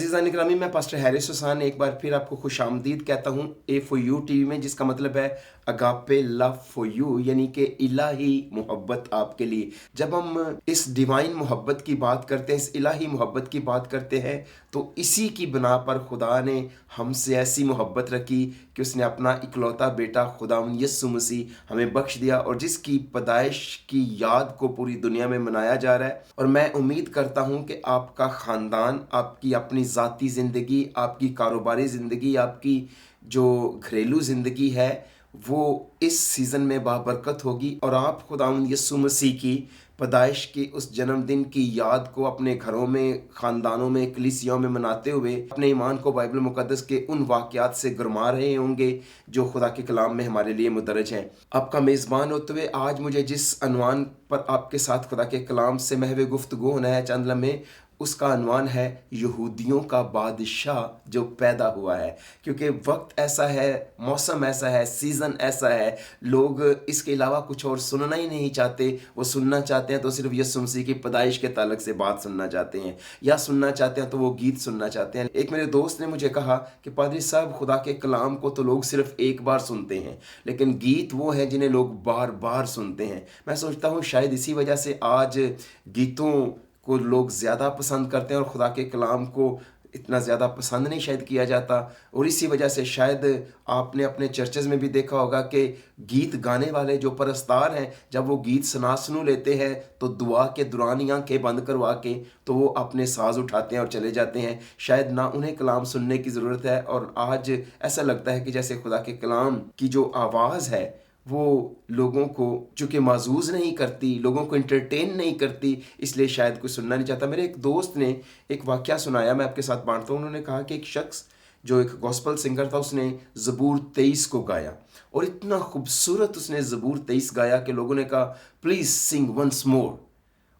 अज़ीज़ान इकरामी, मैं pastor Harris Hussain एक बार फिर आपको खुश आमदीद कहता हूँ A4U टीवी में, जिसका मतलब है अगापे लव फॉर यू, यानी कि इलाही मोहब्बत आपके लिए। जब हम इस डिवाइन मोहब्बत की बात करते हैं, इस इलाही मोहब्बत की बात करते हैं, तो इसी की बिना पर खुदा ने हमसे ऐसी मोहब्बत रखी कि उसने अपना इकलौता बेटा खुदावंद यीशु मसीह हमें बख्श दिया, और जिसकी पैदाइश की याद को पूरी दुनिया में मनाया जा रहा है। और मैं उम्मीद करता हूँ कि आपका ख़ानदान, आपकी अपनी ज़ाती ज़िंदगी, आपकी कारोबारी ज़िंदगी, आपकी जो घरेलू ज़िंदगी है, वो इस सीज़न में बाबरकत होगी, और आप खुदावंद यीशु मसीह की पैदाइश के उस जन्मदिन की याद को अपने घरों में, ख़ानदानों में, कलीसियाओं में मनाते हुए अपने ईमान को बाइबल मुक़द्दस के उन वाक़यात से गरमा रहे होंगे जो खुदा के कलाम में हमारे लिए मुदरज हैं। आपका मेज़बान होते हुए आज मुझे जिस अनवान पर आपके साथ खुदा के कलाम से महवे गुफ्तगू होना है चंद लम्हे, उसका अनवान है यहूदियों का बादशाह जो पैदा हुआ है। क्योंकि वक्त ऐसा है, मौसम ऐसा है, सीज़न ऐसा है, लोग इसके अलावा कुछ और सुनना ही नहीं चाहते। वो सुनना चाहते हैं तो सिर्फ यीशु मसीह की पैदाइश के ताल्लुक से बात सुनना चाहते हैं, या सुनना चाहते हैं तो वो गीत सुनना चाहते हैं। एक मेरे दोस्त ने मुझे कहा कि पादरी साहब, खुदा के कलाम को तो लोग सिर्फ एक बार सुनते हैं, लेकिन गीत वो हैं जिन्हें लोग बार बार सुनते हैं। मैं सोचता हूँ शायद इसी वजह से आज गीतों को लोग ज़्यादा पसंद करते हैं और खुदा के कलाम को इतना ज़्यादा पसंद नहीं शायद किया जाता। और इसी वजह से शायद आपने अपने चर्चेज़ में भी देखा होगा कि गीत गाने वाले जो परस्तार हैं, जब वो गीत सुनू लेते हैं तो दुआ के दौरान ही आंखें बंद करवा के तो वो अपने साज उठाते हैं और चले जाते हैं। शायद ना उन्हें कलाम सुनने की ज़रूरत है, और आज ऐसा लगता है कि जैसे खुदा के कलाम की जो आवाज़ है वो लोगों को चूँकि माजूज़ नहीं करती, लोगों को इंटरटेन नहीं करती, इसलिए शायद कोई सुनना नहीं चाहता। मेरे एक दोस्त ने एक वाक़या सुनाया, मैं आपके साथ बांटता हूँ। उन्होंने कहा कि एक शख्स जो एक गॉस्पल सिंगर था, उसने ज़बूर 23 को गाया, और इतना खूबसूरत उसने ज़बूर 23 गाया कि लोगों ने कहा प्लीज़ सिंग वंस मोर।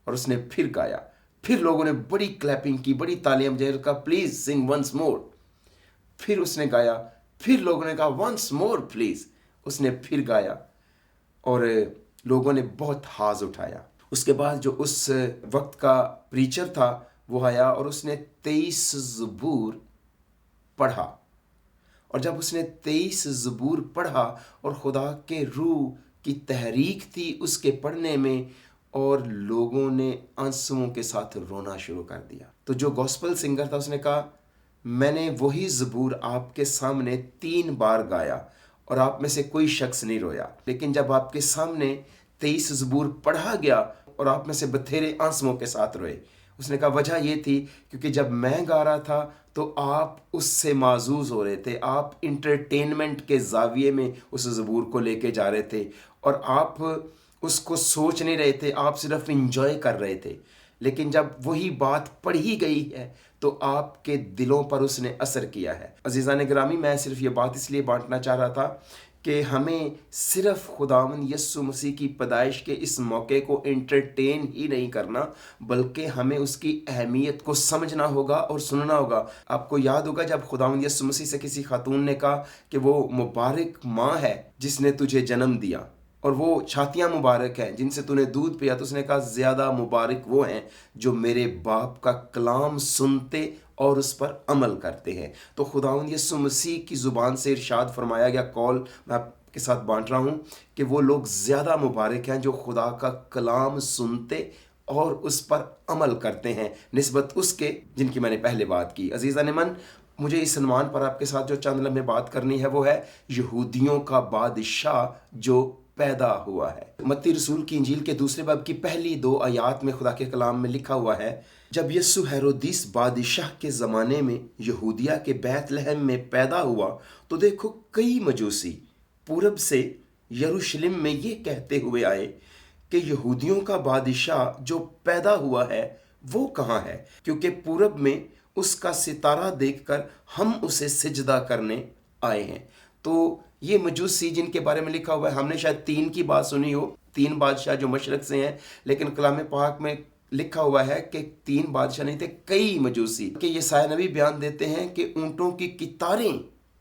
और उसने फिर गाया, फिर लोगों ने बड़ी क्लैपिंग की, बड़ी तालियां बजाई, कहा प्लीज़ सिंग वंस मोर। फिर उसने गाया, फिर लोगों ने कहा वंस मोर प्लीज़। उसने फिर गाया और लोगों ने बहुत हाथ उठाया। उसके बाद जो उस वक्त का प्रीचर था वो आया और उसने 23 ज़बूर पढ़ा। और जब उसने 23 ज़बूर पढ़ा और खुदा के रूह की तहरीक थी उसके पढ़ने में, और लोगों ने आंसुओं के साथ रोना शुरू कर दिया। तो जो गॉस्पल सिंगर था उसने कहा मैंने वही ज़बूर आपके सामने 3 बार गाया और आप में से कोई शख्स नहीं रोया, लेकिन जब आपके सामने 23 ज़बूर पढ़ा गया और आप में से बथेरे आंसुओं के साथ रोए। उसने कहा वजह ये थी क्योंकि जब मैं गा रहा था तो आप उससे माजूज़ हो रहे थे, आप इंटरटेनमेंट के ज़ाविये में उस ज़बूर को लेके जा रहे थे और आप उसको सोच नहीं रहे थे, आप सिर्फ इंजॉय कर रहे थे। लेकिन जब वही बात पढ़ी गई है तो आपके दिलों पर उसने असर किया है। अज़ीज़ान गिरामी, मैं सिर्फ ये बात इसलिए बांटना चाह रहा था कि हमें सिर्फ खुदावंद यीशु मसीह की पैदाइश के इस मौके को एंटरटेन ही नहीं करना, बल्कि हमें उसकी अहमियत को समझना होगा और सुनना होगा। आपको याद होगा जब खुदावंद यीशु मसीह से किसी खातून ने कहा कि वो मुबारक माँ है जिसने तुझे जन्म दिया, और वो छातियाँ मुबारक हैं जिनसे तूने दूध पिया, तो उसने कहा ज़्यादा मुबारक वो हैं जो मेरे बाप का कलाम सुनते और उस पर अमल करते हैं। तो खुदावंद यीशु मसीह की ज़ुबान से इरशाद फरमाया गया कौल मैं आपके साथ बांट रहा हूँ कि वो लोग ज़्यादा मुबारक हैं जो खुदा का कलाम सुनते और उस पर अमल करते हैं, निस्बत उसके जिनकी मैंने पहले बात की। अज़ीज़ान मन, मुझे इस सन्मान पर आपके साथ जो चंद लम्हे बात करनी है वो है यहूदियों का बादशाह जो पैदा हुआ है। मत्ती रसूल की इंजील के 2 बाब की पहली 2 आयात में खुदा के कलाम में लिखा हुआ है, जब यीशु हेरोदिस बादशाह के ज़माने में यहूदिया के बैतलहम में पैदा हुआ तो देखो कई मजूसी पूरब से यरूशलेम में ये कहते हुए आए कि यहूदियों का बादशाह जो पैदा हुआ है वो कहाँ है, क्योंकि पूरब में उसका सितारा देखकर हम उसे सिजदा करने आए हैं। तो ये मजूसी जिनके बारे में लिखा हुआ है, हमने शायद 3 की बात सुनी हो, 3 बादशाह जो मशरक से हैं, लेकिन कलाम पाक में लिखा हुआ है कि 3 बादशाह नहीं थे, कई मजूसी। कि ये साया नबी बयान देते हैं कि ऊँटों की कितारें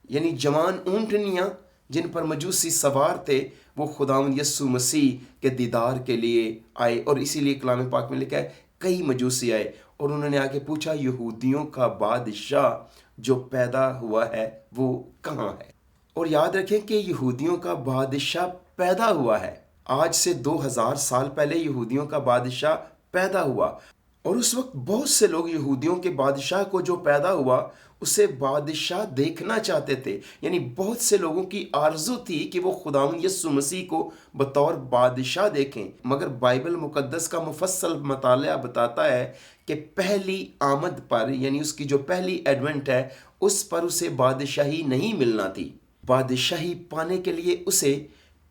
यानी जवान ऊँटनियाँ जिन पर मजूसी सवार थे वो खुदावंद यीशु मसीह के दीदार के लिए आए, और इसीलिए कलाम पाक में लिखा है कई मजूसी आए। और उन्होंने आगे पूछा, यहूदियों का बादशाह जो पैदा हुआ है वो कहाँ है? और याद रखें कि यहूदियों का बादशाह पैदा हुआ है। आज से 2000 साल पहले यहूदियों का बादशाह पैदा हुआ, और उस वक्त बहुत से लोग यहूदियों के बादशाह को जो पैदा हुआ उसे बादशाह देखना चाहते थे। यानी बहुत से लोगों की आरज़ू थी कि वो खुदावंद यीशु मसीह को बतौर बादशाह देखें, मगर बाइबल मुकद्दस का मुफस्सल मताला बताता है कि पहली आमद पर, यानी उसकी जो पहली एडवेंट है, उस पर उसे बादशाही नहीं मिलना थी। बादशाही पाने के लिए उसे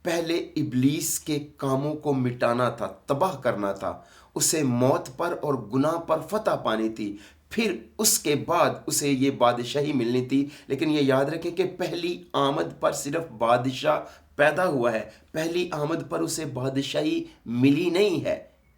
पहले इब्लीस के कामों को मिटाना था, तबाह करना था। उसे मौत पर और गुनाह पर फतह पानी थी, फिर उसके बाद उसे ये बादशाही मिलनी थी। लेकिन ये याद रखें कि पहली आमद पर सिर्फ बादशाह पैदा हुआ है, पहली आमद पर उसे बादशाही मिली नहीं है।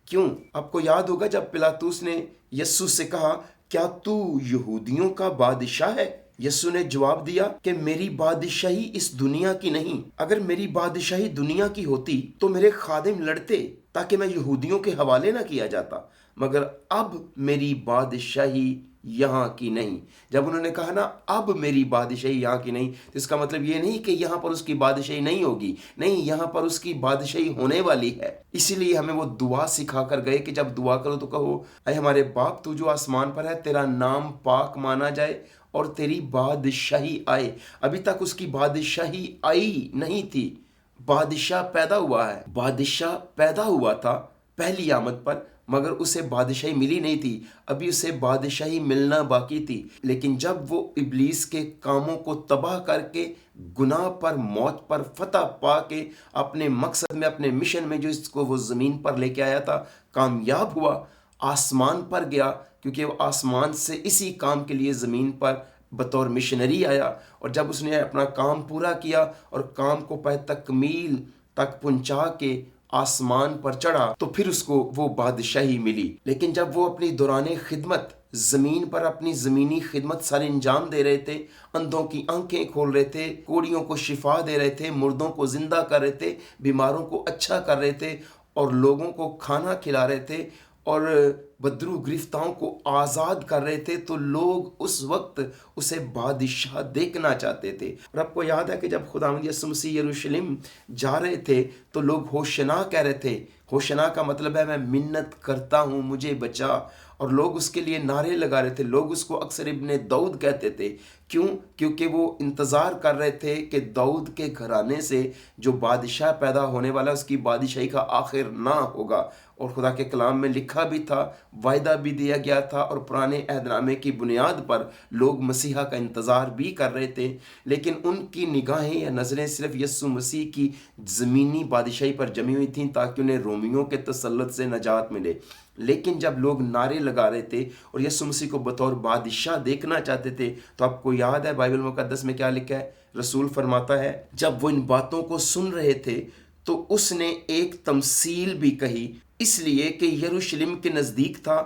क्यों? आपको याद होगा जब पिलातुस ने यीशु से कहा, क्या तू यहूदियों का बादशाह है? यीशु ने जवाब दिया कि मेरी बादशाही इस दुनिया की नहीं। अगर मेरी बादशाही दुनिया की होती तो मेरे खादिम लड़ते ताकि मैं यहूदियों के हवाले ना किया जाता, मगर अब मेरी बादशाही यहाँ की नहीं। जब उन्होंने कहा ना अब मेरी बादशाही यहाँ की नहीं, तो इसका मतलब ये नहीं कि यहाँ पर उसकी बादशाही नहीं होगी, नहीं, यहाँ पर उसकी बादशाही होने वाली है। इसीलिए हमें वो दुआ सिखा कर गए कि जब दुआ करो तो कहो, ऐ हमारे बाप तू जो आसमान पर है, तेरा नाम पाक माना जाए और तेरी बादशाही आए। अभी तक उसकी बादशाही आई नहीं थी, बादशाह पैदा हुआ है। बादशाह पैदा हुआ था पहली आमद पर, मगर उसे बादशाही मिली नहीं थी, अभी उसे बादशाही मिलना बाकी थी। लेकिन जब वो इब्लीस के कामों को तबाह करके गुनाह पर, मौत पर फतह पा के अपने मकसद में, अपने मिशन में जो इसको वो ज़मीन पर लेके आया था, कामयाब हुआ, आसमान पर गया, क्योंकि वो आसमान से इसी काम के लिए ज़मीन पर बतौर मिशनरी आया। और जब उसने अपना काम पूरा किया और काम को तकमील तक पहुंचा के आसमान पर चढ़ा, तो फिर उसको वो बादशाही मिली। लेकिन जब वो अपनी दौराने खिदमत ज़मीन पर अपनी ज़मीनी खिदमत सारे अंजाम दे रहे थे, अंधों की आंखें खोल रहे थे, कोढ़ियों को शिफा दे रहे थे, मुर्दों को जिंदा कर रहे थे, बीमारों को अच्छा कर रहे थे और लोगों को खाना खिला रहे थे और बदरू गिरफ्तारों को आज़ाद कर रहे थे, तो लोग उस वक्त उसे बादशाह देखना चाहते थे। और आपको याद है कि जब खुदावंद यीशु मसीह यरूशलेम जा रहे थे तो लोग होशना कह रहे थे। होशना का मतलब है मैं मिन्नत करता हूँ, मुझे बचा। और लोग उसके लिए नारे लगा रहे थे। लोग उसको अक्सर इब्ने दाऊद कहते थे। क्यों? क्योंकि वो इंतज़ार कर रहे थे कि दाऊद के घराने से जो बादशाह पैदा होने वाला, उसकी बादशाही का आखिर ना होगा। और खुदा के कलाम में लिखा भी था, वायदा भी दिया गया था, और पुराने अहदनामे की बुनियाद पर लोग मसीहा का इंतज़ार भी कर रहे थे। लेकिन उनकी निगाहें या नज़रें सिर्फ यीशु मसीह की ज़मीनी बादशाही पर जमी हुई थीं ताकि उन्हें रोमियों के तसल्लुत से नजात मिले। लेकिन जब लोग नारे लगा रहे थे और यीशु मसीह को बतौर बादशाह देखना चाहते थे, तो आपको याद है बाइबल मुकद्दस में क्या लिखा है? रसूल फरमाता है, जब वो इन बातों को सुन रहे थे तो उसने एक तमसील भी कही, इसलिए कि यरूशलेम के नज़दीक था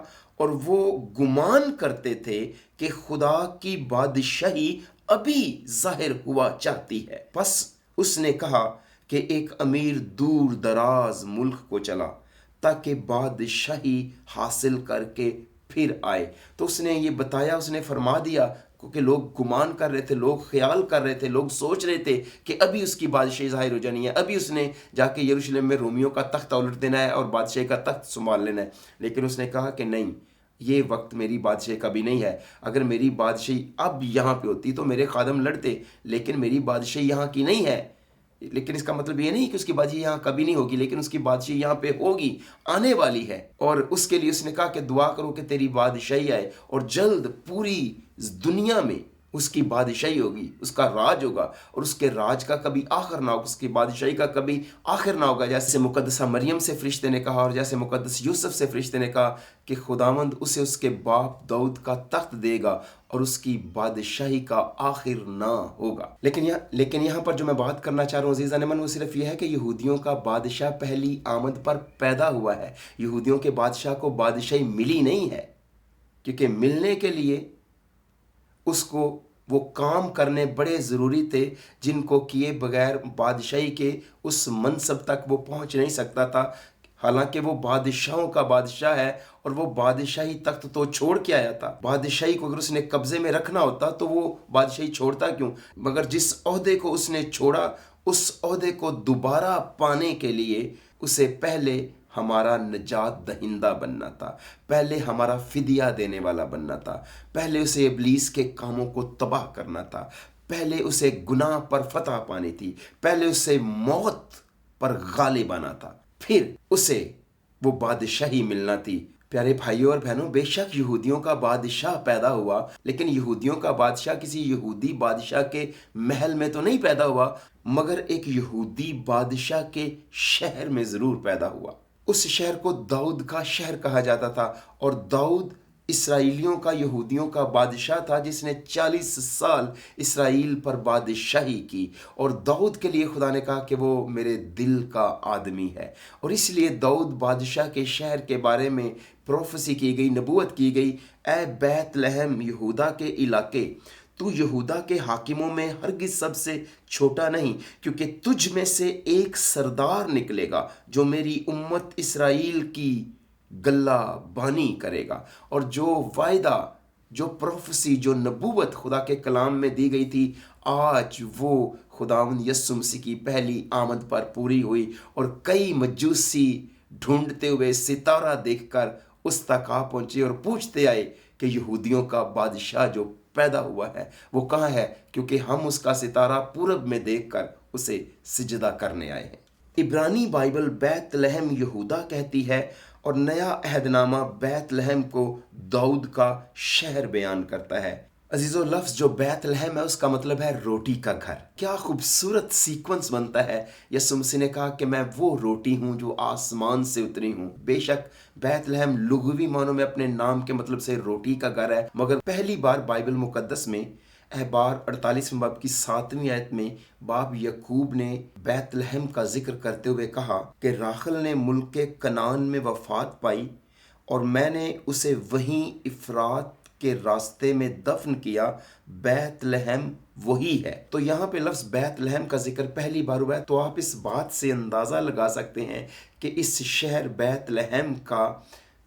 और वो गुमान करते थे कि खुदा की बादशाही अभी जाहिर हुआ चाहती है। बस उसने कहा कि एक अमीर दूर दराज मुल्क को चला ताकि बादशाही हासिल करके फिर आए। तो उसने ये बताया, उसने फरमा दिया, क्योंकि लोग गुमान कर रहे थे, लोग ख्याल कर रहे थे, लोग सोच रहे थे कि अभी उसकी बादशाही ज़ाहिर हो जानी है, अभी उसने जाके यरूशलेम में रोमियों का तख्त उलट देना है और बादशाही का तख्त संभाल लेना है। लेकिन उसने कहा कि नहीं, ये वक्त मेरी बादशाही का भी नहीं है। अगर मेरी बादशाही अब यहाँ पे होती तो मेरे खादम लड़ते, लेकिन मेरी बादशाही यहाँ की नहीं है। लेकिन इसका मतलब ये नहीं कि उसकी बादशाही यहाँ कभी नहीं होगी, लेकिन उसकी बादशाही यहाँ पे होगी, आने वाली है। और उसके लिए उसने कहा कि दुआ करो कि तेरी बादशाही आए और जल्द पूरी दुनिया में उसकी बादशाही होगी, उसका राज होगा और उसके राज का कभी आखिर ना होगा, उसकी बादशाही का कभी आखिर ना होगा। जैसे मुकद्दसा मरियम से फरिश्ते ने कहा और जैसे मुकद्दस यूसुफ से फरिश्ते ने कहा कि खुदावंद उसे उसके बाप दाऊद का तख्त देगा और उसकी बादशाही का आखिर ना होगा। लेकिन यहाँ पर जो मैं बात करना चाह रहा हूँ अज़ीज़ान मन, वो सिर्फ यह है कि यहूदियों का बादशाह पहली आमद पर पैदा हुआ है। यहूदियों के बादशाह को बादशाही मिली नहीं है, क्योंकि मिलने के लिए उसको वो काम करने बड़े ज़रूरी थे जिनको किए बगैर बादशाही के उस मनसब तक वो पहुंच नहीं सकता था। हालांकि वो बादशाहों का बादशाह है और वो बादशाही तख्त तो छोड़ के आया था। बादशाही को अगर उसने कब्जे में रखना होता तो वो बादशाही छोड़ता क्यों? मगर जिस ओहदे को उसने छोड़ा, उस ओहदे को दोबारा पाने के लिए उसे पहले हमारा निजात दहिंदा बनना था, पहले हमारा फिदिया देने वाला बनना था, पहले उसे इब्लीस के कामों को तबाह करना था, पहले उसे गुनाह पर फतह पानी थी, पहले उसे मौत पर गालिब आना था, फिर उसे वो बादशाही मिलना थी। प्यारे भाइयों और बहनों, बेशक यहूदियों का बादशाह पैदा हुआ, लेकिन यहूदियों का बादशाह किसी यहूदी बादशाह के महल में तो नहीं पैदा हुआ, मगर एक यहूदी बादशाह के शहर में ज़रूर पैदा हुआ। उस शहर को दाऊद का शहर कहा जाता था और दाऊद इसराइलियों का, यहूदियों का बादशाह था जिसने 40 साल इसराइल पर बादशाही की। और दाऊद के लिए खुदा ने कहा कि वो मेरे दिल का आदमी है, और इसलिए दाऊद बादशाह के शहर के बारे में प्रोफेसी की गई, नबूवत की गई, ए बैतलहम यहूदा के इलाके, तू यहूदा के हाकिमों में हरगिज सबसे छोटा नहीं, क्योंकि तुझ में से एक सरदार निकलेगा जो मेरी उम्मत इसराइल की गल्ला बानी करेगा। और जो वायदा, जो प्रोफेसी, जो नबूवत खुदा के कलाम में दी गई थी, आज वो खुदावंद यीशु मसीह की पहली आमद पर पूरी हुई। और कई मजूसी ढूंढते हुए सितारा देखकर उस तक आ पहुंचे और पूछते आए कि यहूदियों का बादशाह जो पैदा हुआ है वो कहाँ है, क्योंकि हम उसका सितारा पूरब में देखकर उसे सिजदा करने आए हैं। इब्रानी बाइबल बैतलहम यहूदा कहती है और नया अहदनामा बैतलहम को दाऊद का शहर बयान करता है। अजीजों, लफ्ज़ जो बैतलहम है उसका मतलब है रोटी का घर। क्या खूबसूरत सीक्वेंस बनता है। यीशु मसीह ने कहा कि मैं वो रोटी हूँ जो आसमान से उतरी हूँ। बेशक बैतलहम लुग़वी मानों में अपने नाम के मतलब से रोटी का घर है, मगर पहली बार बाइबल मुकद्दस में अहबार 48वें बाब की 7वीं आयत में बाप यकूब ने बैतलहम का जिक्र करते हुए कहा कि राखल ने मुल्क कनान में वफात पाई और मैंने उसे वहीं इफरात के रास्ते में दफन किया। बैतलहम वही है। तो यहाँ पे लफ्ज़ बैतलहम का जिक्र पहली बार हुआ है। तो आप इस बात से अंदाज़ा लगा सकते हैं कि इस शहर बैतलहम का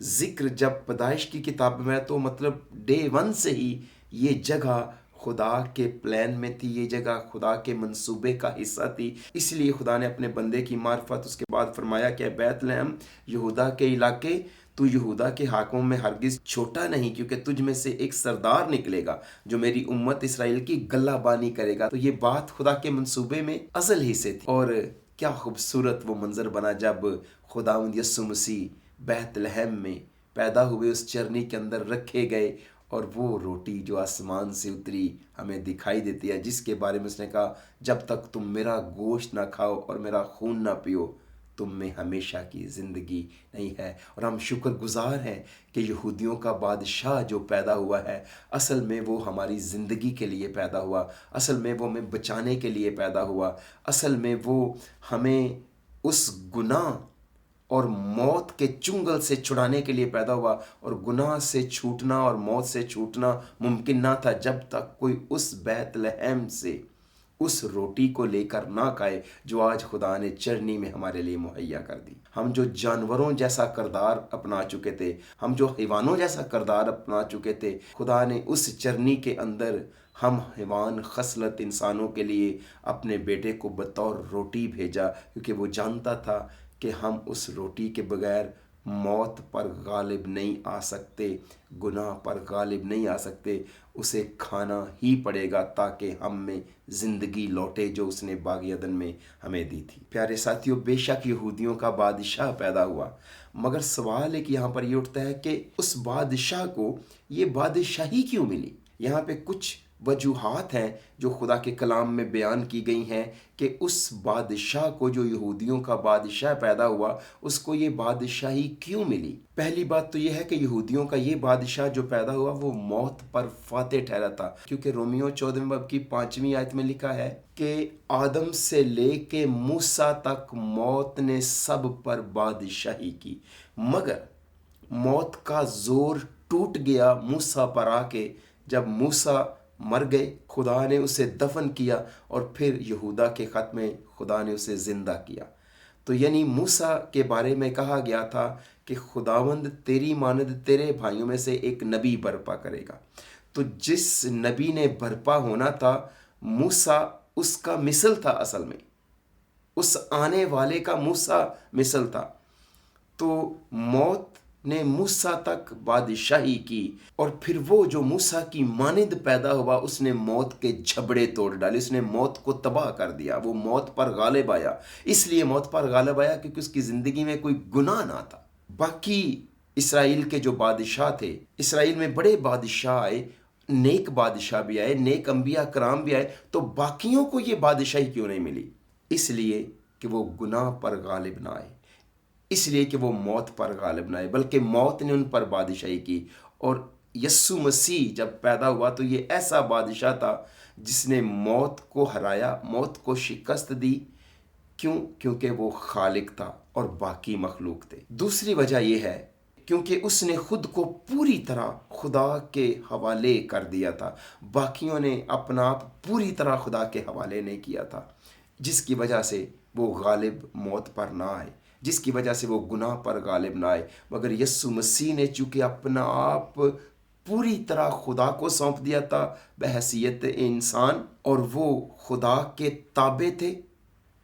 जिक्र जब पैदाइश की किताब में, तो मतलब डे 1 से ही ये जगह खुदा के प्लान में थी, ये जगह खुदा के मंसूबे का हिस्सा थी। इसलिए खुदा ने अपने बंदे की मार्फत उसके बाद फरमाया कि बैतलहम यहूदा के इलाके, तू यहूदा के हाकिमों में हरगिज छोटा नहीं, क्योंकि तुझ में से एक सरदार निकलेगा जो मेरी उम्मत इसराइल की गल्लाबानी करेगा। तो ये बात खुदा के मंसूबे में अज़ल ही से थी। और क्या खूबसूरत वो मंजर बना जब खुदावंद यीशु मसीह बैतलहम में पैदा हुए, उस चरनी के अंदर रखे गए, और वो रोटी जो आसमान से उतरी हमें दिखाई देती है, जिसके बारे में उसने कहा, जब तक तुम मेरा गोश्त ना खाओ और मेरा खून ना पियो, तुम में हमेशा की ज़िंदगी नहीं है। और हम शुक्रगुजार हैं कि यहूदियों का बादशाह जो पैदा हुआ है, असल में वो हमारी ज़िंदगी के लिए पैदा हुआ, असल में वो हमें बचाने के लिए पैदा हुआ, असल में वो हमें उस गुनाह और मौत के चुंगल से छुड़ाने के लिए पैदा हुआ। और गुनाह से छूटना और मौत से छूटना मुमकिन ना था जब तक कोई उस बैतलहम से उस रोटी को लेकर ना खाए जो आज खुदा ने चरनी में हमारे लिए मुहैया कर दी। हम जो जानवरों जैसा किरदार अपना चुके थे, हम जो हैवानों जैसा किरदार अपना चुके थे, खुदा ने उस चरनी के अंदर हम हैवान खसलत इंसानों के लिए अपने बेटे को बतौर रोटी भेजा, क्योंकि वो जानता था कि हम उस रोटी के बगैर मौत पर गालिब नहीं आ सकते, गुनाह पर गालिब नहीं आ सकते। उसे खाना ही पड़ेगा ताकि हम में ज़िंदगी लौटे जो उसने बाग़ अदन में हमें दी थी। प्यारे साथियों, बेशक यहूदियों का बादशाह पैदा हुआ, मगर सवाल एक यहाँ पर ये उठता है कि उस बादशाह को ये बादशाही क्यों मिली। यहाँ पे कुछ वजूहात हैं जो खुदा के कलाम में बयान की गई हैं कि उस बादशाह को, जो यहूदियों का बादशाह पैदा हुआ, उसको ये बादशाही क्यों मिली। पहली बात तो ये है कि यहूदियों का ये बादशाह जो पैदा हुआ वो मौत पर फाते ठहरा था, क्योंकि रोमियो 14वें बाब की 5वीं आयत में लिखा है कि आदम से लेके मूसा तक मौत ने सब पर बादशाही की, मगर मौत का जोर टूट गया मूसा पर आके। जब मूसा मर गए, खुदा ने उसे दफन किया और फिर यहूदा के ख़त में खुदा ने उसे ज़िंदा किया। تو یعنی موسیٰ کے بارے میں کہا گیا تھا کہ خداوند تیری مانند تیرے بھائیوں میں سے ایک نبی برپا کرے گا. تو جس نبی نے برپا ہونا تھا موسیٰ اس کا مثل تھا، اصل میں اس آنے والے کا موسیٰ مثل تھا. تو موت نے موسیٰ تک بادشاہی کی، اور پھر وہ جو موسیٰ کی مانند پیدا ہوا اس نے موت کے جھبڑے توڑ ڈالے، اس نے موت کو تباہ کر دیا. وہ موت پر غالب آیا، اس لیے موت پر غالب آیا کیونکہ اس کی زندگی میں کوئی گناہ نہ تھا. باقی اسرائیل کے جو بادشاہ تھے، اسرائیل میں بڑے بادشاہ آئے، نیک بادشاہ بھی آئے، نیک انبیاء کرام بھی آئے، تو باقیوں کو یہ بادشاہی کیوں نہیں ملی؟ اس لیے کہ وہ گناہ پر غالب نہ آئے، اس لیے کہ وہ موت پر غالب نہ آئے، بلکہ موت نے ان پر بادشاہی کی. اور یسوع مسیح جب پیدا ہوا تو یہ ایسا بادشاہ تھا جس نے موت کو ہرایا، موت کو شکست دی. کیوں؟ کیونکہ وہ خالق تھا اور باقی مخلوق تھے. دوسری وجہ یہ ہے کیونکہ اس نے خود کو پوری طرح خدا کے حوالے کر دیا تھا. باقیوں نے اپنا آپ پوری طرح خدا کے حوالے نہیں کیا تھا، جس کی وجہ سے وہ غالب موت پر نہ آئے، جس کی وجہ سے وہ گناہ پر غالب نہ آئے. مگر یسوع مسیح نے چونکہ اپنا آپ پوری طرح خدا کو سونپ دیا تھا بحیثیت انسان، اور وہ خدا کے تابع تھے،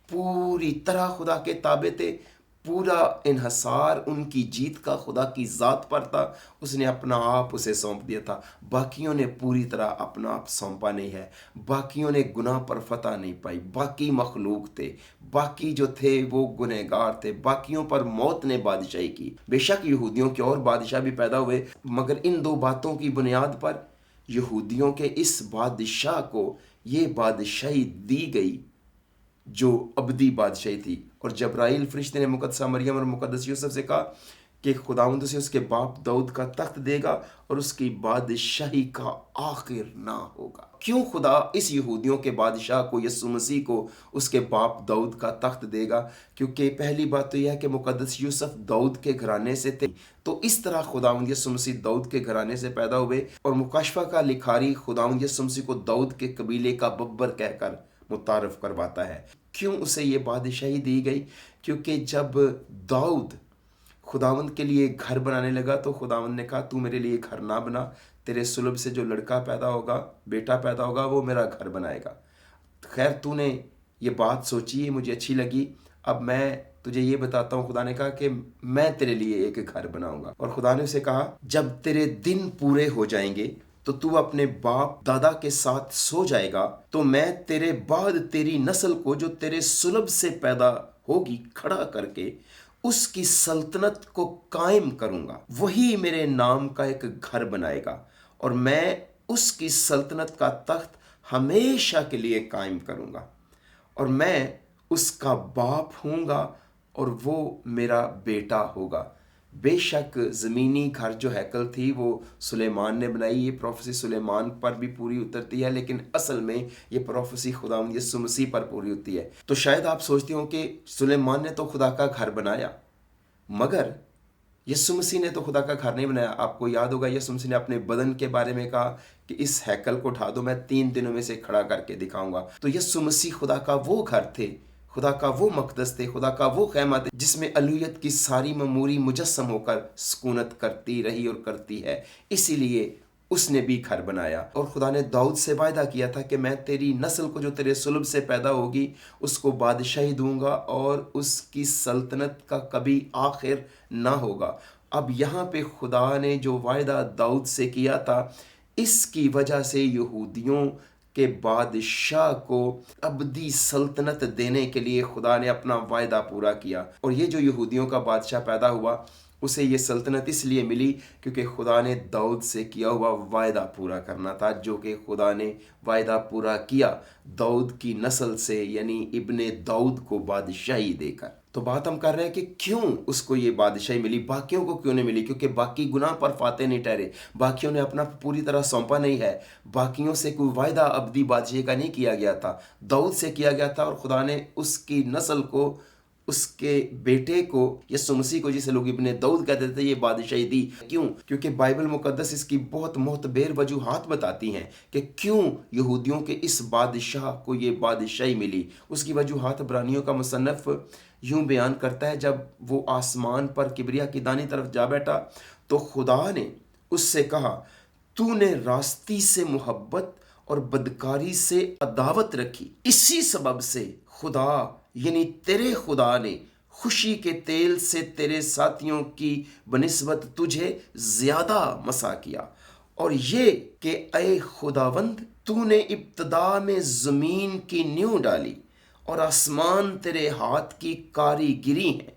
پوری طرح خدا کے تابع تھے، پورا انحصار ان کی جیت کا خدا کی ذات پر تھا. اس نے اپنا آپ اسے سونپ دیا تھا. باقیوں نے پوری طرح اپنا آپ سونپا نہیں ہے، باقیوں نے گناہ پر فتح نہیں پائی. باقی مخلوق تھے، باقی جو تھے وہ گنہگار تھے، باقیوں پر موت نے بادشاہی کی. بے شک یہودیوں کے اور بادشاہ بھی پیدا ہوئے، مگر ان دو باتوں کی بنیاد پر یہودیوں کے اس بادشاہ کو یہ بادشاہی دی گئی جو ابدی بادشاہی تھی. اور جبرائیل فرشتے نے مقدسہ مریم اور مقدس یوسف سے کہا کہ خداوند اسے اس کے باپ داؤد کا تخت دے گا اور اس کی بادشاہی کا آخر نہ ہوگا. کیوں خدا اس یہودیوں کے بادشاہ کو، یسوع مسیح کو، اس کے باپ داؤد کا تخت دے گا؟ کیونکہ پہلی بات تو یہ ہے کہ مقدس یوسف داؤد کے گھرانے سے تھے، تو اس طرح خداوند یسوع مسیح داؤد کے گھرانے سے پیدا ہوئے. اور مکاشفہ کا لکھاری خداوند یسوع مسیح کو داؤد کے قبیلے کا ببر کہہ کر متعارف کرواتا ہے. کیوں اسے یہ بادشاہی دی گئی؟ کیونکہ جب داؤد خداوند کے لیے گھر بنانے لگا تو خداوند نے کہا تو میرے لیے گھر نہ بنا، تیرے صلب سے جو لڑکا پیدا ہوگا، بیٹا پیدا ہوگا، وہ میرا گھر بنائے گا. خیر تو نے یہ بات سوچی، مجھے اچھی لگی، اب میں تجھے یہ بتاتا ہوں. خدا نے کہا کہ میں تیرے لیے ایک گھر بناؤں گا. اور خدا نے اسے کہا جب تیرے دن پورے ہو جائیں گے تو اپنے باپ دادا کے ساتھ سو جائے گا، تو میں تیرے بعد تیری نسل کو جو تیرے صلب سے پیدا ہوگی کھڑا کر کے اس کی سلطنت کو قائم کروں گا. وہی میرے نام کا ایک گھر بنائے گا اور میں اس کی سلطنت کا تخت ہمیشہ کے لیے قائم کروں گا، اور میں اس کا باپ ہوں گا اور وہ میرا بیٹا ہوگا. بے شک زمینی گھر جو ہیکل تھی وہ سلیمان نے بنائی، یہ پروفیسی سلیمان پر بھی پوری اترتی ہے، لیکن اصل میں یہ پروفیسی خداوند یسوع مسیح پر پوری ہوتی ہے. تو شاید آپ سوچتے ہوں کہ سلیمان نے تو خدا کا گھر بنایا، مگر یسوع مسیح نے تو خدا کا گھر نہیں بنایا. آپ کو یاد ہوگا یسوع مسیح نے اپنے بدن کے بارے میں کہا کہ اس ہیکل کو اٹھا دو، میں 3 دنوں میں سے کھڑا کر کے دکھاؤں گا. تو یسوع مسیح خدا کا وہ گھر تھے، خدا کا وہ مقدس تھے، خدا کا وہ خیمہ تھے جس میں الوہیت کی ساری مموری مجسم ہو کر سکونت کرتی رہی اور کرتی ہے. اسی لیے اس نے بھی گھر بنایا. اور خدا نے داؤد سے وعدہ کیا تھا کہ میں تیری نسل کو جو تیرے صلب سے پیدا ہوگی اس کو بادشاہی دوں گا اور اس کی سلطنت کا کبھی آخر نہ ہوگا. اب یہاں پہ خدا نے جو وعدہ داؤد سے کیا تھا، اس کی وجہ سے یہودیوں کے بادشاہ کو ابدی سلطنت دینے کے لیے خدا نے اپنا وعدہ پورا کیا. اور یہ جو یہودیوں کا بادشاہ پیدا ہوا اسے یہ سلطنت اس لیے ملی کیونکہ خدا نے داؤد سے کیا ہوا وعدہ پورا کرنا تھا، جو کہ خدا نے وعدہ پورا کیا داؤد کی نسل سے، یعنی ابن داؤد کو بادشاہی دے کر. تو بات ہم کر رہے ہیں کہ کیوں اس کو یہ بادشاہی ملی، باقیوں کو کیوں نہیں ملی؟ کیونکہ باقی گناہ پر فاتح نہیں ٹھہرے، باقیوں نے اپنا پوری طرح سونپا نہیں ہے، باقیوں سے کوئی وعدہ ابدی بادشاہی کا نہیں کیا گیا تھا، داؤد سے کیا گیا تھا. اور خدا نے اس کی نسل کو اس کے بیٹے کو یسوع مسیح کو, جسے لوگ ابن داؤد کہتے تھے, یہ بادشاہی دی. کیوں؟ کیونکہ بائبل مقدس اس کی بہت معتبر وجوہات بتاتی ہیں کہ کیوں یہودیوں کے اس بادشاہ کو یہ بادشاہی ملی. اس کی وجوہات عبرانیوں کا مصنف یوں بیان کرتا ہے, جب وہ آسمان پر کبریا کی دانی طرف جا بیٹھا تو خدا نے اس سے کہا, تو نے راستی سے محبت اور بدکاری سے عداوت رکھی, اسی سبب سے خدا یعنی تیرے خدا نے خوشی کے تیل سے تیرے ساتھیوں کی بنسبت تجھے زیادہ مسا کیا, اور یہ کہ اے خداوند تو نے ابتدا میں زمین کی نیو ڈالی اور آسمان تیرے ہاتھ کی کاریگری ہیں,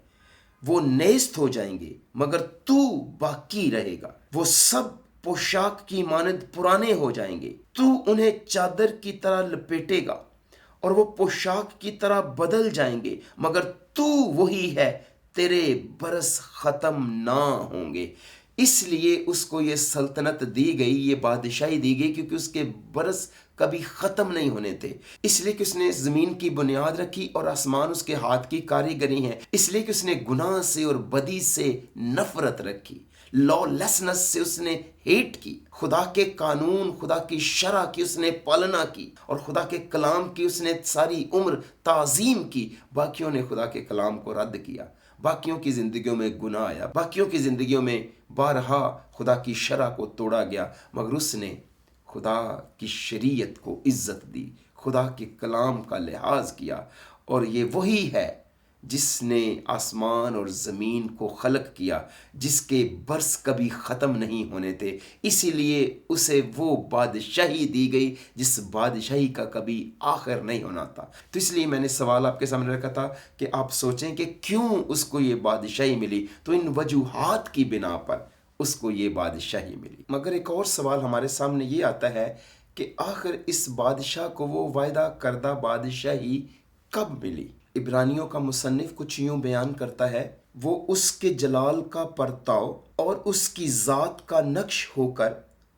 وہ نیست ہو جائیں گے مگر تو باقی رہے گا, وہ سب پوشاک کی مانند پرانے ہو جائیں گے, تو انہیں چادر کی طرح لپیٹے گا اور وہ پوشاک کی طرح بدل جائیں گے, مگر تو وہی ہے, تیرے برس ختم نہ ہوں گے. اس لیے اس کو یہ سلطنت دی گئی, یہ بادشاہی دی گئی, کیونکہ اس کے برس کبھی ختم نہیں ہونے تھے. اس لیے کہ اس نے زمین کی بنیاد رکھی اور آسمان اس کے ہاتھ کی کاریگری ہے. اس لیے کہ اس نے گناہ سے اور بدی سے نفرت رکھی, لا لیسنس سے اس نے ہیٹ کی, خدا کے قانون, خدا کی شرع کی اس نے پالنا کی, اور خدا کے کلام کی اس نے ساری عمر تعظیم کی. باقیوں نے خدا کے کلام کو رد کیا, باقیوں کی زندگیوں میں گناہ آیا, باقیوں کی زندگیوں میں بارہا خدا کی شرع کو توڑا گیا, مگر اس نے خدا کی شریعت کو عزت دی, خدا کے کلام کا لحاظ کیا. اور یہ وہی ہے جس نے آسمان اور زمین کو خلق کیا, جس کے برس کبھی ختم نہیں ہونے تھے. اسی لیے اسے وہ بادشاہی دی گئی جس بادشاہی کا کبھی آخر نہیں ہونا تھا. تو اس لیے میں نے سوال آپ کے سامنے رکھا تھا کہ آپ سوچیں کہ کیوں اس کو یہ بادشاہی ملی. تو ان وجوہات کی بنا پر اس کو یہ بادشاہی ملی. مگر ایک اور سوال ہمارے سامنے یہ آتا ہے کہ آخر اس بادشاہ کو وہ وعدہ کردہ بادشاہی کب ملی. عبرانیوں کا مصنف کچھ یوں بیان کرتا ہے, وہ اس کے جلال کا پرتاؤ اور اس کی ذات کا نقش ہو کر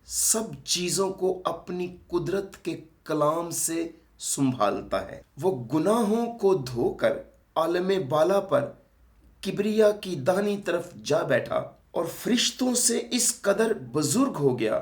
سب چیزوں کو اپنی قدرت کے کلام سے سنبھالتا ہے. وہ گناہوں کو دھو کر عالم بالا پر کبریا کی داہنی طرف جا بیٹھا اور فرشتوں سے اس قدر بزرگ ہو گیا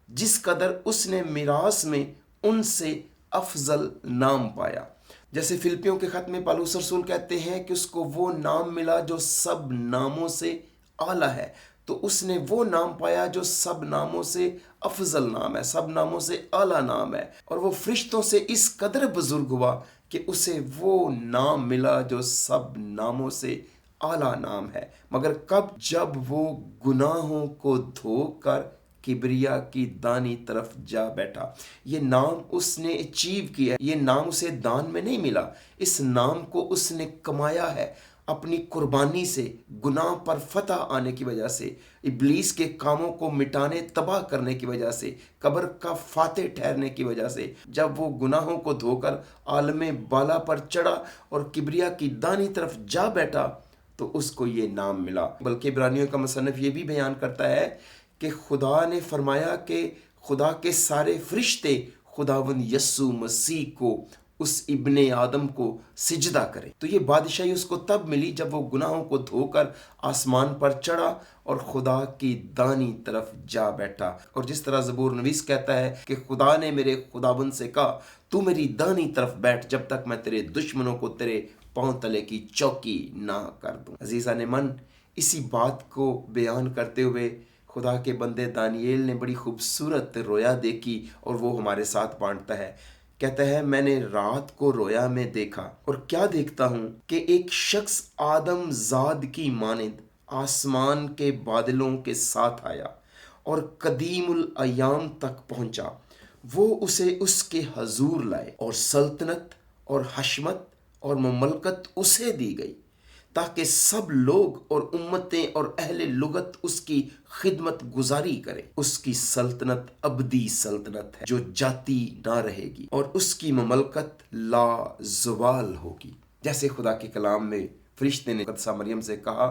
جس قدر اس نے میراث میں ان سے افضل نام پایا. جیسے فلپیوں کے خط میں پالوس رسول کہتے ہیں کہ اس کو وہ نام ملا جو سب ناموں سے اعلیٰ ہے, تو اس نے وہ نام پایا جو سب ناموں سے افضل نام ہے, سب ناموں سے اعلیٰ نام ہے. اور وہ فرشتوں سے اس قدر بزرگ ہوا کہ اسے وہ نام ملا جو سب ناموں سے اعلیٰ نام ہے. مگر کب؟ جب وہ گناہوں کو دھو کر کبریا کی دانی طرف جا بیٹھا. یہ نام اس نے اچیو کیا ہے, یہ نام اسے دان میں نہیں ملا, اس نام کو اس نے کمایا ہے اپنی قربانی سے, گناہ پر فتح آنے کی وجہ سے, ابلیس کے کاموں کو مٹانے تباہ کرنے کی وجہ سے, قبر کا فاتح ٹھہرنے کی وجہ سے. جب وہ گناہوں کو دھو کر عالم بالا پر چڑھا اور کبریا کی دانی طرف جا بیٹھا تو اس کو یہ نام ملا. بلکہ عبرانیوں کا مصنف یہ بھی بیان کرتا ہے کہ خدا نے فرمایا کہ خدا کے سارے فرشتے خداوند یسوع مسیح کو, اس ابن آدم کو سجدہ کریں. تو یہ بادشاہی اس کو تب ملی جب وہ گناہوں کو دھو کر آسمان پر چڑھا اور خدا کی دانی طرف جا بیٹھا. اور جس طرح زبور نویس کہتا ہے کہ خدا نے میرے خداوند سے کہا, تو میری دانی طرف بیٹھ جب تک میں تیرے دشمنوں کو تیرے پاؤں تلے کی چوکی نہ کر دوں. عزیزان من, اسی بات کو بیان کرتے ہوئے خدا کے بندے دانییل نے بڑی خوبصورت رویا دیکھی اور وہ ہمارے ساتھ بانٹتا ہے. کہتا ہے, میں نے رات کو رویا میں دیکھا اور کیا دیکھتا ہوں کہ ایک شخص آدم زاد کی مانند آسمان کے بادلوں کے ساتھ آیا اور قدیم الایام تک پہنچا. وہ اسے اس کے حضور لائے اور سلطنت اور حشمت اور مملکت اسے دی گئی تاکہ سب لوگ اور امتیں اور اہل لغت اس کی خدمت گزاری کریں. اس کی سلطنت ابدی سلطنت ہے جو جاتی نہ رہے گی, اور اس کی مملکت لا زوال ہوگی. جیسے خدا کے کلام میں فرشتے نے قدسہ مریم سے کہا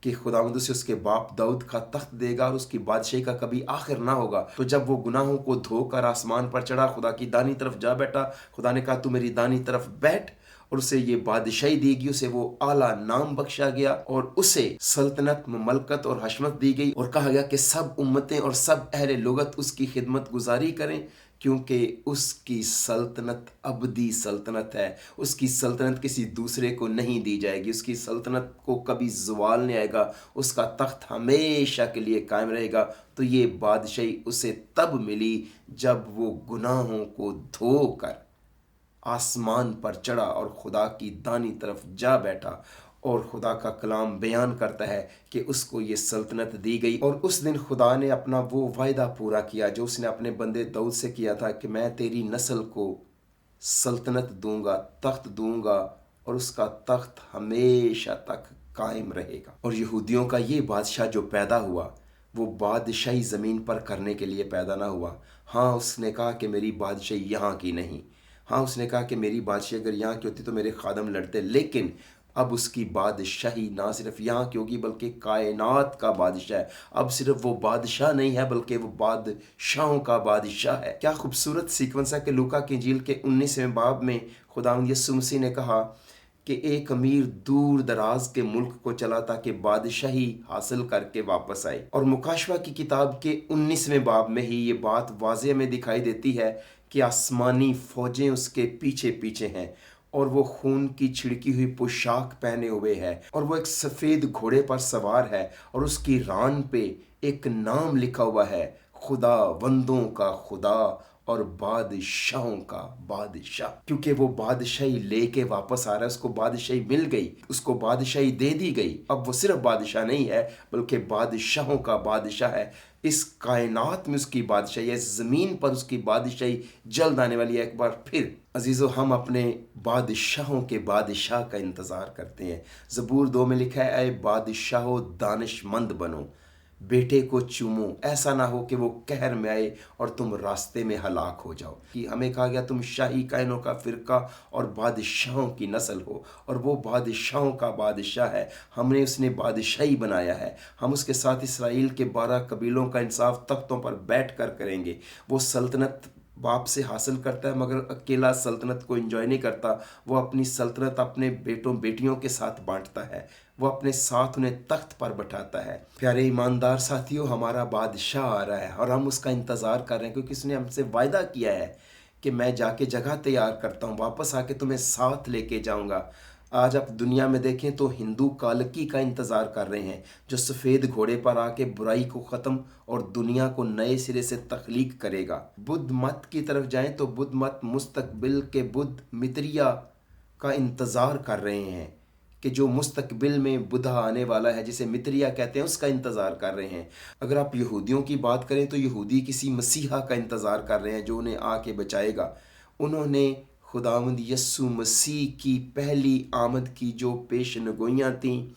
کہ خداوند اسے اس کے باپ داؤد کا تخت دے گا اور اس کی بادشاہی کا کبھی آخر نہ ہوگا. تو جب وہ گناہوں کو دھو کر آسمان پر چڑھا, خدا کی دانی طرف جا بیٹھا, خدا نے کہا تو میری دانی طرف بیٹھ, और उसे ये बादशाही दी गई, उसे वो आला नाम बख्शा गया और उसे सल्तनत, ममलकत और हशमत दी गई और कहा गया कि सब उम्मतें और सब अहले लुगत उसकी खिदमत गुजारी करें, क्योंकि उसकी सल्तनत अबदी सल्तनत है। उसकी सल्तनत किसी दूसरे को नहीं दी जाएगी, उसकी सल्तनत को कभी ज़वाल नहीं आएगा, उसका तख्त हमेशा के लिए कायम रहेगा। तो ये बादशाही उसे तब मिली जब वो गुनाहों को धोकर आसमान पर चढ़ा और खुदा की दानी तरफ जा बैठा। और खुदा का कलाम बयान करता है कि उसको ये सल्तनत दी गई और उस दिन खुदा ने अपना वो वायदा पूरा किया जो उसने अपने बंदे दाऊद से किया था कि मैं तेरी नस्ल को सल्तनत दूंगा, तख्त दूंगा और उसका तख्त हमेशा तक कायम रहेगा। और यहूदियों का ये बादशाह जो पैदा हुआ वो बादशाही ज़मीन पर करने के लिए पैदा ना हुआ। हाँ, उसने कहा कि मेरी बादशाही यहाँ की नहीं, हाँ उसने कहा कि मेरी बादशाही अगर यहाँ की होती तो मेरे खादम लड़ते, लेकिन अब उसकी बादशाही ना सिर्फ यहाँ की होगी बल्कि कायनात का बादशाह है। अब सिर्फ वो बादशाह नहीं है बल्कि वो बादशाहों का बादशाह है। क्या खूबसूरत सीक्वेंस है कि लूका की इंजील के 19वें बाब में खुदावंद यीशु मसीह ने कहा कि एक अमीर दूर दराज के मुल्क को चला ताकि बादशाही हासिल करके वापस आए। और मुकाशवा की किताब के 19वें बाब में ही ये बात वाज़ेह में दिखाई देती है कि आसमानी फौजें उसके पीछे पीछे हैं और वो खून की छिड़की हुई पोशाक पहने हुए है और वो एक सफ़ेद घोड़े पर सवार है और उसकी रान पे एक नाम लिखा हुआ है, खुदा वंदों का खुदा और बादशाहों का बादशाह। क्योंकि वो बादशाही लेके वापस आ रहा है, उसको बादशाही मिल गई, उसको बादशाही दे दी गई। अब वो सिर्फ बादशाह नहीं है बल्कि बादशाहों का बादशाह है। इस कायनात में उसकी बादशाही है, इस ज़मीन पर उसकी बादशाही जल्द आने वाली है। एक बार फिर अजीज़ों, हम अपने बादशाहों के बादशाह का इंतज़ार करते हैं। ज़बूर 2 में लिखा है, ऐ बादशाहो दानिशमंद बनो, बेटे को चूमो, ऐसा ना हो कि वो कहर में आए और तुम रास्ते में हलाक हो जाओ। कि हमें कहा गया तुम शाही कायनों का फ़िरका और बादशाहों की नस्ल हो, और वो बादशाहों का बादशाह है। हमने उसने बादशाही बनाया है। हम उसके साथ इसराइल के 12 कबीलों का इंसाफ तख्तों पर बैठ कर करेंगे। वो सल्तनत बाप से हासिल करता है मगर अकेला सल्तनत को एंजॉय नहीं करता। वो अपनी सल्तनत अपने बेटों बेटियों के साथ बांटता है, वो अपने साथ उन्हें तख्त पर बैठाता है। प्यारे ईमानदार साथियों, हमारा बादशाह आ रहा है और हम उसका इंतज़ार कर रहे हैं, क्योंकि उसने हमसे वायदा किया है कि मैं जाके जगह तैयार करता हूँ, वापस आके तुम्हें साथ लेके जाऊँगा। आज आप दुनिया में देखें तो हिंदू कालकी का इंतज़ार कर रहे हैं, जो सफ़ेद घोड़े पर आके बुराई को ख़त्म और दुनिया को नए सिरे से तख्लीक करेगा। बुद्ध मत की तरफ जाएं तो बुद्ध मत मुस्तकबिल के बुद्ध मित्रिया का इंतज़ार कर रहे हैं कि जो मुस्तकबिल में बुद्धा आने वाला है, जिसे मित्रिया कहते हैं, उसका इंतज़ार कर रहे हैं। अगर आप यहूदियों की बात करें तो यहूदी किसी मसीहा का इंतज़ार कर रहे हैं जो उन्हें आके बचाएगा। उन्होंने खुदावंद यस्सु मसीह की पहली आमद की जो पेशन गोइयाँ थीं,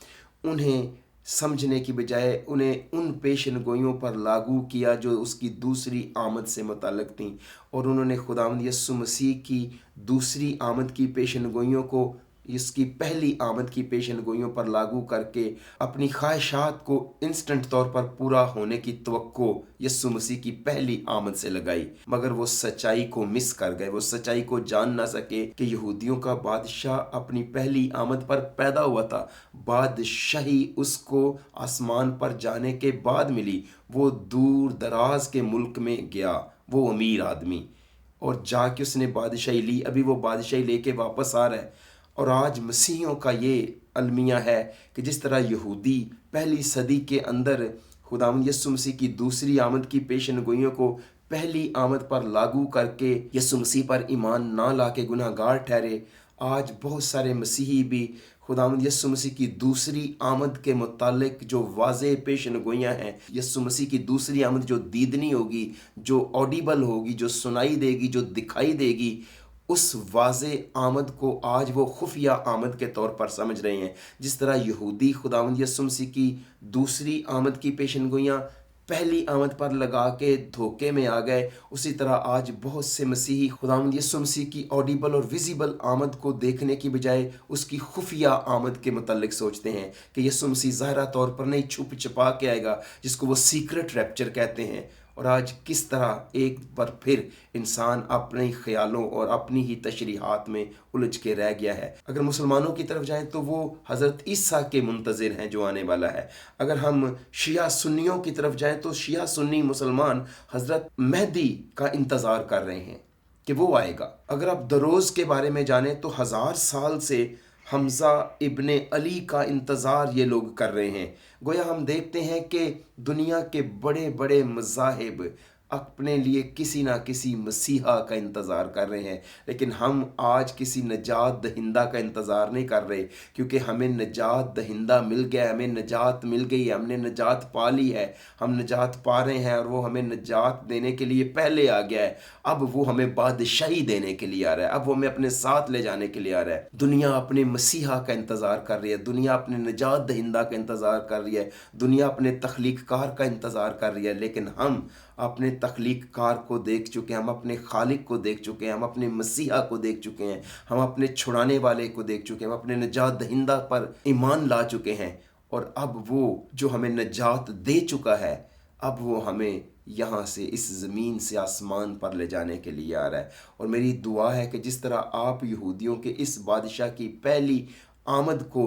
उन्हें समझने की बजाय उन्हें उन पेशन गोइयों पर लागू किया जो उसकी दूसरी आमद से मुताल्लिक़ थीं, और उन्होंने खुदावंद यस्सु मसीह की दूसरी आमद की पेशन गोइयों को इसकी पहली आमद की पेशन गोइयों पर लागू करके अपनी ख्वाहिशात को इंस्टेंट तौर पर पूरा होने की तवक्को यस्सु मसीह की पहली आमद से लगाई। मगर वो सच्चाई को मिस कर गए, वो सच्चाई को जान ना सके कि यहूदियों का बादशाह अपनी पहली आमद पर पैदा हुआ था। बादशाही उसको आसमान पर जाने के बाद मिली। वो दूर दराज के मुल्क में गया, वो अमीर आदमी, और जाके उसने बादशाही ली। अभी वो बादशाही लेके वापस आ रहा है। और आज मसीहियों का ये अलमिया है कि जिस तरह यहूदी पहली सदी के अंदर खुदावंद यीशु मसीह की दूसरी आमद की पेशन गोइयों को पहली आमद पर लागू करके यीशु मसीह पर ईमान ना लाके गुनाहगार ठहरे, आज बहुत सारे मसीही भी खुदावंद यीशु मसीह की दूसरी आमद के मुतालिक जो वाज़े पेशन गोइयाँ हैं, यीशु मसीह की दूसरी आमद जो दीदनी होगी, जो ऑडिबल होगी, जो सुनाई देगी, जो दिखाई देगी, उस वाज़े आमद को आज वो खुफिया आमद के तौर पर समझ रहे हैं। जिस तरह यहूदी खुदावंद यीशु मसीह की दूसरी आमद की पेशन गोइयाँ पहली आमद पर लगा के धोखे में आ गए, उसी तरह आज बहुत से मसीही खुदावंद यीशु मसीह की ऑडिबल और विजिबल आमद को देखने की बजाय उसकी खुफिया आमद के मुतालिक सोचते हैं कि यीशु मसीह ज़ाहिरा तौर पर नहीं, छुप छुपा के आएगा, जिसको वो सीक्रेट रैप्चर कहते हैं। اور آج کس طرح ایک بار پھر انسان اپنے خیالوں اور اپنی ہی تشریحات میں الجھ کے رہ گیا ہے۔ اگر مسلمانوں کی طرف جائیں تو وہ حضرت عیسیٰ کے منتظر ہیں جو آنے والا ہے۔ اگر ہم شیعہ سنیوں کی طرف جائیں تو شیعہ سنی مسلمان حضرت مہدی کا انتظار کر رہے ہیں کہ وہ آئے گا۔ اگر آپ دروز کے بارے میں جانیں تو 1000 سال سے حمزہ ابن علی کا انتظار یہ لوگ کر رہے ہیں۔ گویا ہم دیکھتے ہیں کہ دنیا کے بڑے بڑے مذاہب اپنے لیے کسی نہ کسی مسیحا کا انتظار کر رہے ہیں، لیکن ہم آج کسی نجات دہندہ کا انتظار نہیں کر رہے، کیونکہ ہمیں نجات دہندہ مل گیا ہے، ہمیں نجات مل گئی ہے، ہم نے نجات پا لی ہے، ہم نجات پا رہے ہیں اور وہ ہمیں نجات دینے کے لیے پہلے آ گیا ہے۔ اب وہ ہمیں بادشاہی دینے کے لیے آ رہا ہے، اب وہ ہمیں اپنے ساتھ لے جانے کے لیے آ رہا ہے۔ دنیا اپنے مسیحا کا انتظار کر رہی ہے، دنیا اپنے نجات دہندہ کا انتظار کر رہی ہے، دنیا اپنے تخلیق کار کا انتظار کر رہی ہے، لیکن ہم اپنے تخلیق کار کو دیکھ چکے ہیں، ہم اپنے خالق کو دیکھ چکے ہیں، ہم اپنے مسیحا کو دیکھ چکے ہیں، ہم اپنے چھڑانے والے کو دیکھ چکے ہیں، ہم اپنے نجات دہندہ پر ایمان لا چکے ہیں، اور اب وہ جو ہمیں نجات دے چکا ہے، اب وہ ہمیں یہاں سے اس زمین سے آسمان پر لے جانے کے لیے آ رہا ہے۔ اور میری دعا ہے کہ جس طرح آپ یہودیوں کے اس بادشاہ کی پہلی آمد کو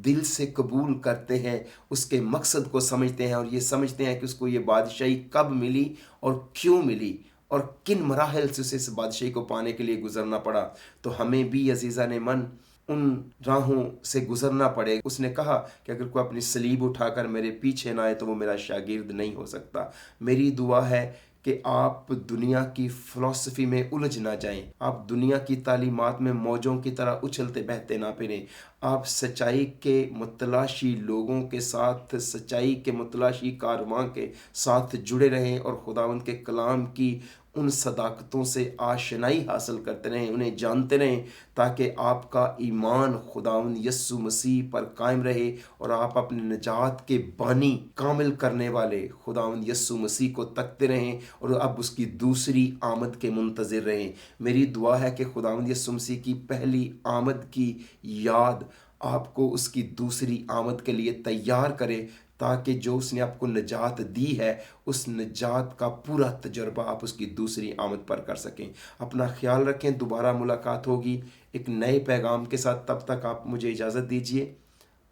دل سے قبول کرتے ہیں، اس کے مقصد کو سمجھتے ہیں، اور یہ سمجھتے ہیں کہ اس کو یہ بادشاہی کب ملی اور کیوں ملی اور کن مراحل سے اسے اس بادشاہی کو پانے کے لیے گزرنا پڑا، تو ہمیں بھی عزیزان من ان راہوں سے گزرنا پڑے۔ اس نے کہا کہ اگر کوئی اپنی صلیب اٹھا کر میرے پیچھے نہ آئے تو وہ میرا شاگرد نہیں ہو سکتا۔ میری دعا ہے کہ آپ دنیا کی فلسفی میں الجھ نہ جائیں، آپ دنیا کی تعلیمات میں موجوں کی طرح اچھلتے بہتے نہ پھریں، آپ سچائی کے متلاشی لوگوں کے ساتھ، سچائی کے متلاشی کارواں کے ساتھ جڑے رہیں، اور خداوند کے کلام کی ان صداقتوں سے آشنائی حاصل کرتے رہیں، انہیں جانتے رہیں، تاکہ آپ کا ایمان خداوند یسوع مسیح پر قائم رہے اور آپ اپنے نجات کے بانی کامل کرنے والے خداوند یسوع مسیح کو تکتے رہیں اور اب اس کی دوسری آمد کے منتظر رہیں۔ میری دعا ہے کہ خداوند یسوع مسیح کی پہلی آمد کی یاد آپ کو اس کی دوسری آمد کے لیے تیار کرے، تاکہ جو اس نے آپ کو نجات دی ہے، اس نجات کا پورا تجربہ آپ اس کی دوسری آمد پر کر سکیں۔ اپنا خیال رکھیں، دوبارہ ملاقات ہوگی ایک نئے پیغام کے ساتھ، تب تک آپ مجھے اجازت دیجیے۔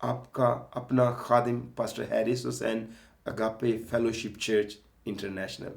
آپ کا اپنا خادم پاسٹر ہیرس حسین، اگاپے فیلوشپ چرچ انٹرنیشنل۔